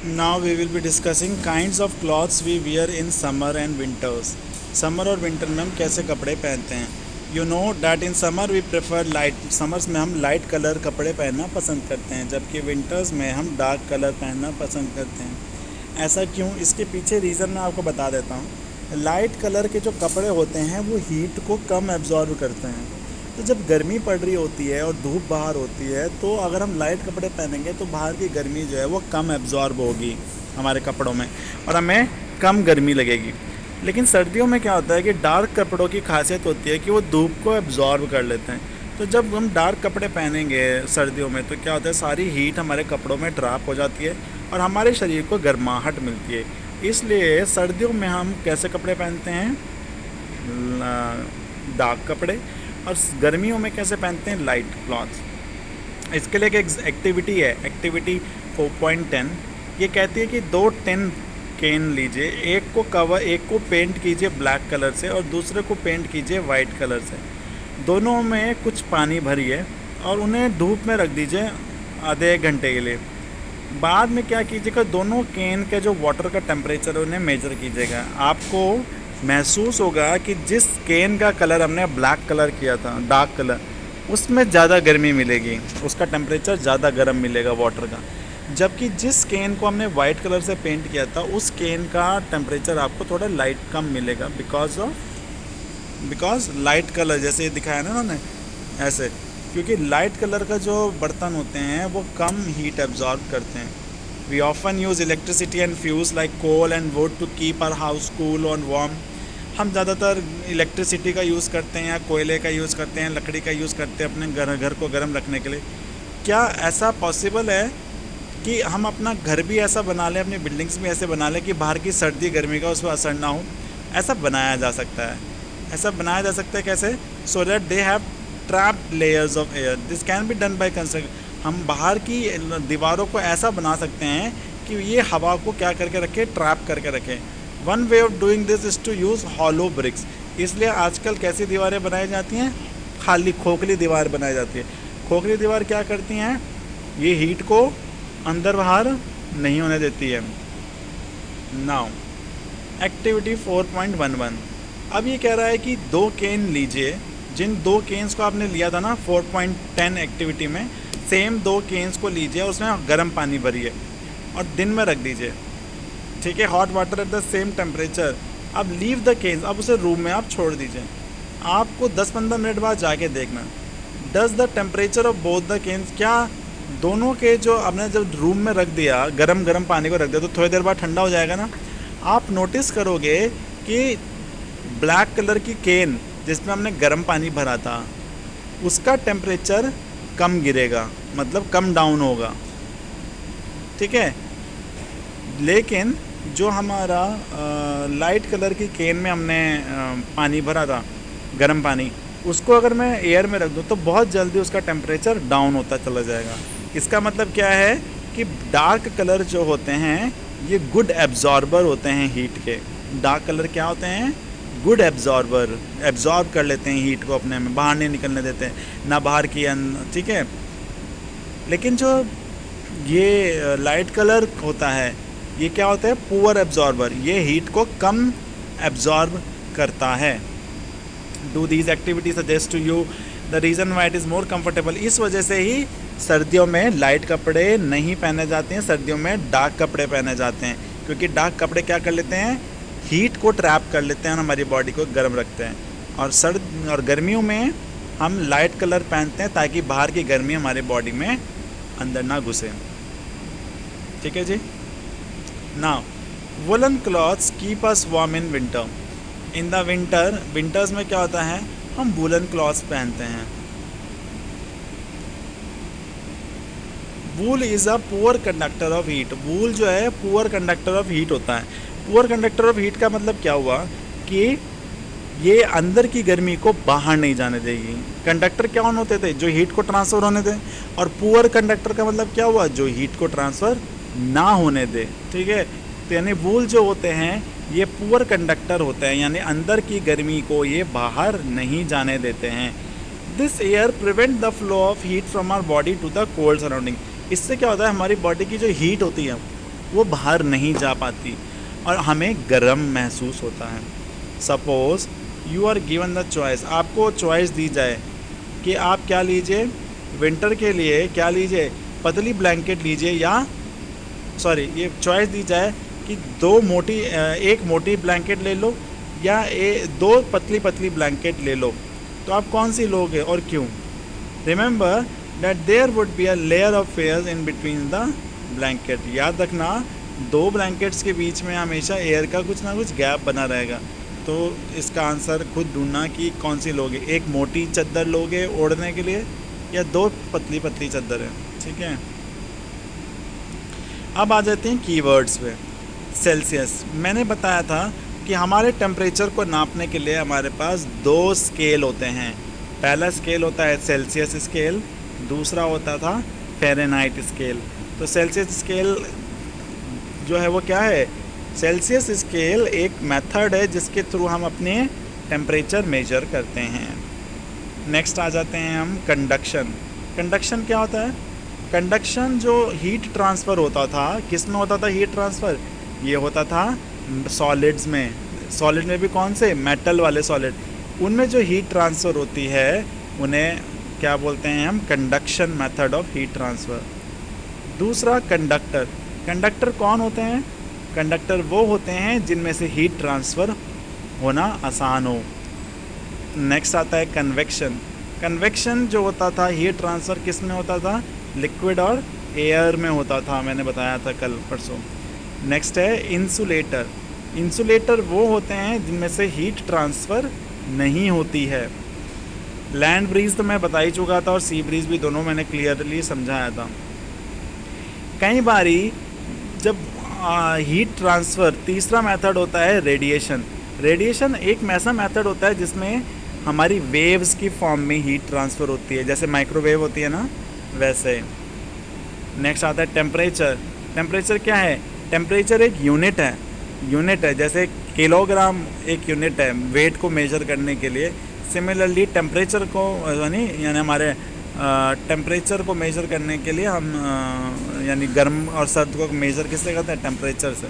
Now we will be discussing kinds of clothes we wear in summer and winters. Summer और winter में हम कैसे कपड़े पहनते हैं. You know that in summer we prefer light. Summers में हम लाइट कलर कपड़े पहनना पसंद करते हैं, जबकि विंटर्स में हम डार्क कलर पहनना पसंद करते हैं. ऐसा क्यों? इसके पीछे रीज़न मैं आपको बता देता हूँ. लाइट कलर के जो कपड़े होते हैं वो हीट को कम एब्जॉर्ब करते हैं. तो जब गर्मी पड़ रही होती है और धूप बाहर होती है, तो अगर हम लाइट कपड़े पहनेंगे तो बाहर की गर्मी जो है वो कम एब्जॉर्ब होगी हमारे कपड़ों में और हमें कम गर्मी लगेगी. लेकिन सर्दियों में क्या होता है कि डार्क कपड़ों की खासियत होती है कि वो धूप को एब्जॉर्ब कर लेते हैं. तो जब हम डार्क कपड़े पहनेंगे सर्दियों में तो क्या होता है, सारी हीट हमारे कपड़ों में ड्रॉप हो जाती है और हमारे शरीर को गर्माहट मिलती है. इसलिए सर्दियों में हम कैसे कपड़े पहनते हैं? डार्क कपड़े. और गर्मियों में कैसे पहनते हैं? Light clothes. इसके लिए एक एक्टिविटी है, एक्टिविटी 4.10. ये कहती है कि 2 टिन कैन लीजिए, एक को पेंट कीजिए ब्लैक कलर से और दूसरे को पेंट कीजिए वाइट कलर से. दोनों में कुछ पानी भरिए और उन्हें धूप में रख दीजिए आधे 1 घंटे के लिए. बाद में क्या कीजिएगा, दोनों कैन के जो वाटर का टेम्परेचर है उन्हें मेजर कीजिएगा. आपको महसूस होगा कि जिस कैन का कलर हमने ब्लैक कलर किया था, डार्क कलर, उसमें ज़्यादा गर्मी मिलेगी, उसका टेम्परेचर ज़्यादा गर्म मिलेगा वाटर का. जबकि जिस कैन को हमने वाइट कलर से पेंट किया था उस कैन का टेम्परेचर आपको थोड़ा लाइट कम मिलेगा बिकॉज लाइट कलर जैसे ये दिखाया ना उन्होंने ऐसे, क्योंकि लाइट कलर का जो बर्तन होते हैं वो कम हीट एब्जॉर्ब करते हैं. We often use electricity and fuels like coal and wood to keep our house cool or warm. हम ज़्यादातर इलेक्ट्रिसिटी का यूज़ करते हैं या कोयले का यूज़ करते हैं, लकड़ी का यूज़ करते हैं अपने घर को गर्म रखने के लिए. क्या ऐसा पॉसिबल है कि हम अपना घर भी ऐसा बना लें, अपनी बिल्डिंग्स भी ऐसे बना लें कि बाहर की सर्दी गर्मी का उस पर असर ना हो? ऐसा बनाया जा सकता है. ऐसा बनाया जा सकता है कैसे? So that they have trapped layers of air. This can be done by construction. हम बाहर की दीवारों को ऐसा बना सकते हैं कि ये हवा को क्या करके रखे, ट्रैप करके रखें. One way of doing this is to use hollow bricks. इसलिए आजकल कैसी दीवारें बनाई जाती हैं? खाली खोखली दीवार बनाई जाती है. खोखली दीवार क्या करती हैं? ये हीट को अंदर बाहर नहीं होने देती है. Now activity 4.11. अब ये कह रहा है कि 2 कैन लीजिए. जिन 2 कैन्स को आपने लिया था ना 4.10 एक्टिविटी में, सेम 2 कैन्स को लीजिए और उसमें गर्म पानी भरिए और दिन में रख दीजिए. ठीक है, hot water at the same temperature. अब लीव द केन्स, अब उसे रूम में आप छोड़ दीजिए. आपको 10-15 मिनट बाद जाके देखना, does the temperature of both the cans, क्या दोनों के जो आपने जब रूम में रख दिया, गरम पानी को रख दिया, तो थोड़ी देर बाद ठंडा हो जाएगा ना. आप नोटिस करोगे कि ब्लैक कलर की केन जिसमें हमने गर्म पानी भरा था उसका टेम्परेचर कम गिरेगा, मतलब कम डाउन होगा. ठीक है. लेकिन जो हमारा लाइट कलर की कैन में हमने पानी भरा था, गर्म पानी, उसको अगर मैं एयर में रख दूँ तो बहुत जल्दी उसका टेम्परेचर डाउन होता चला जाएगा. इसका मतलब क्या है कि डार्क कलर जो होते हैं ये गुड एब्जॉर्बर होते हैं हीट के. डार्क कलर क्या होते हैं? Good absorber. एब्जॉर्ब कर लेते हैं हीट को अपने में, बाहर नहीं निकलने देते ना बाहर की ठीक है. लेकिन जो ये लाइट कलर होता है ये क्या होता है? Poor absorber. ये हीट को कम एब्जॉर्ब करता है. Do these activity suggest to you the reason why it is more comfortable. इस वजह से ही सर्दियों में लाइट कपड़े नहीं पहने जाते हैं, सर्दियों में डार्क कपड़े पहने जाते हैं, क्योंकि डार्क कपड़े क्या कर लेते हैं? हीट को ट्रैप कर लेते हैं और हमारी बॉडी को गर्म रखते हैं. और गर्मियों में हम लाइट कलर पहनते हैं ताकि बाहर की गर्मी हमारी बॉडी में अंदर ना घुसे. ठीक है जी. Now woollen clothes keep us warm in winter. In the winters में क्या होता है? हम वुलन क्लॉथ्स पहनते हैं. Wool is a poor conductor of heat. Wool जो है पुअर कंडक्टर ऑफ हीट होता है. पुअर कंडक्टर ऑफ हीट का मतलब क्या हुआ कि ये अंदर की गर्मी को बाहर नहीं जाने देगी. कंडक्टर क्या होते थे? जो हीट को ट्रांसफ़र होने दे. और पुअर कंडक्टर का मतलब क्या हुआ? जो हीट को ट्रांसफ़र ना होने दे. ठीक है. तो यानी वूल जो होते हैं ये पुअर कंडक्टर होते हैं, यानी अंदर की गर्मी को ये बाहर नहीं जाने देते हैं. This air prevent the flow of heat from our body to the cold surrounding. इससे क्या होता है? हमारी बॉडी की जो हीट होती है वो बाहर नहीं जा पाती और हमें गर्म महसूस होता है। Suppose you are given the choice, आपको चॉइस दी जाए कि आप क्या लीजिए, विंटर के लिए क्या लीजिए, पतली ब्लैंकेट लीजिए या सॉरी ये चॉइस दी जाए कि एक मोटी ब्लैंकेट ले लो या दो पतली पतली ब्लैंकेट ले लो, तो आप कौन सी लोगे और क्यों? Remember that there would be a layer of air in between the blanket. याद रखना, दो ब्लैंकेट्स के बीच में हमेशा एयर का कुछ ना कुछ गैप बना रहेगा। तो इसका आंसर खुद ढूंढना कि कौन सी लोगे, एक मोटी चादर लोगे ओढ़ने के लिए या दो पतली पतली चादरें। ठीक है, अब आ जाते हैं कीवर्ड्स पे। सेल्सियस, मैंने बताया था कि हमारे टेम्परेचर को नापने के लिए हमारे पास दो स्केल होते हैं। पहला स्केल होता है सेल्सियस स्केल, दूसरा होता था फ़ारेनहाइट स्केल। तो सेल्सियस स्केल जो है वो क्या है? सेल्सियस स्केल एक मेथड है जिसके थ्रू हम अपने टेम्परेचर मेजर करते हैं। नेक्स्ट आ जाते हैं हम कंडक्शन। कंडक्शन क्या होता है? कंडक्शन जो हीट ट्रांसफ़र होता था, किस में होता था हीट ट्रांसफ़र? ये होता था सॉलिड्स में। सॉलिड में भी कौन से? मेटल वाले सॉलिड। उनमें जो हीट ट्रांसफ़र होती है उन्हें क्या बोलते हैं हम? Conduction method of heat transfer. दूसरा कंडक्टर। कंडक्टर कौन होते हैं? कंडक्टर वो होते हैं जिनमें से हीट ट्रांसफ़र होना आसान हो। नेक्स्ट आता है कन्वेक्शन। कन्वेक्शन जो होता था, हीट ट्रांसफ़र किस में होता था? लिक्विड और एयर में होता था, मैंने बताया था कल परसों। नेक्स्ट है इंसुलेटर। इंसुलेटर वो होते हैं जिनमें से हीट ट्रांसफ़र नहीं होती है। लैंड ब्रीज तो मैं बता ही चुका था और सी ब्रीज भी, दोनों मैंने क्लियरली समझाया था। कई बारी जब हीट ट्रांसफ़र, तीसरा मेथड होता है रेडिएशन। रेडिएशन एक ऐसा मेथड होता है जिसमें हमारी वेव्स की फॉर्म में हीट ट्रांसफ़र होती है, जैसे माइक्रोवेव होती है ना, वैसे। नेक्स्ट आता है टेम्परेचर। टेम्परेचर क्या है? टेम्परेचर एक यूनिट है, जैसे किलोग्राम एक यूनिट है वेट को मेजर करने के लिए। सिमिलरली टेम्परेचर को यानी हमारे टेम्परेचर को मेजर करने के लिए हम यानी गर्म और सर्द को मेजर किससे करते हैं? टेम्परेचर से।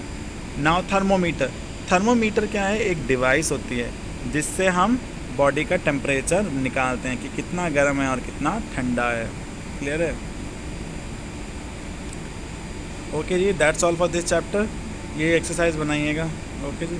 Now thermometer. थर्मोमीटर क्या है? एक डिवाइस होती है जिससे हम बॉडी का टेम्परेचर निकालते हैं कि कितना गर्म है और कितना ठंडा है। क्लियर है? ओके जी, that's all for this chapter. ये एक्सरसाइज बनाइएगा। ओके जी।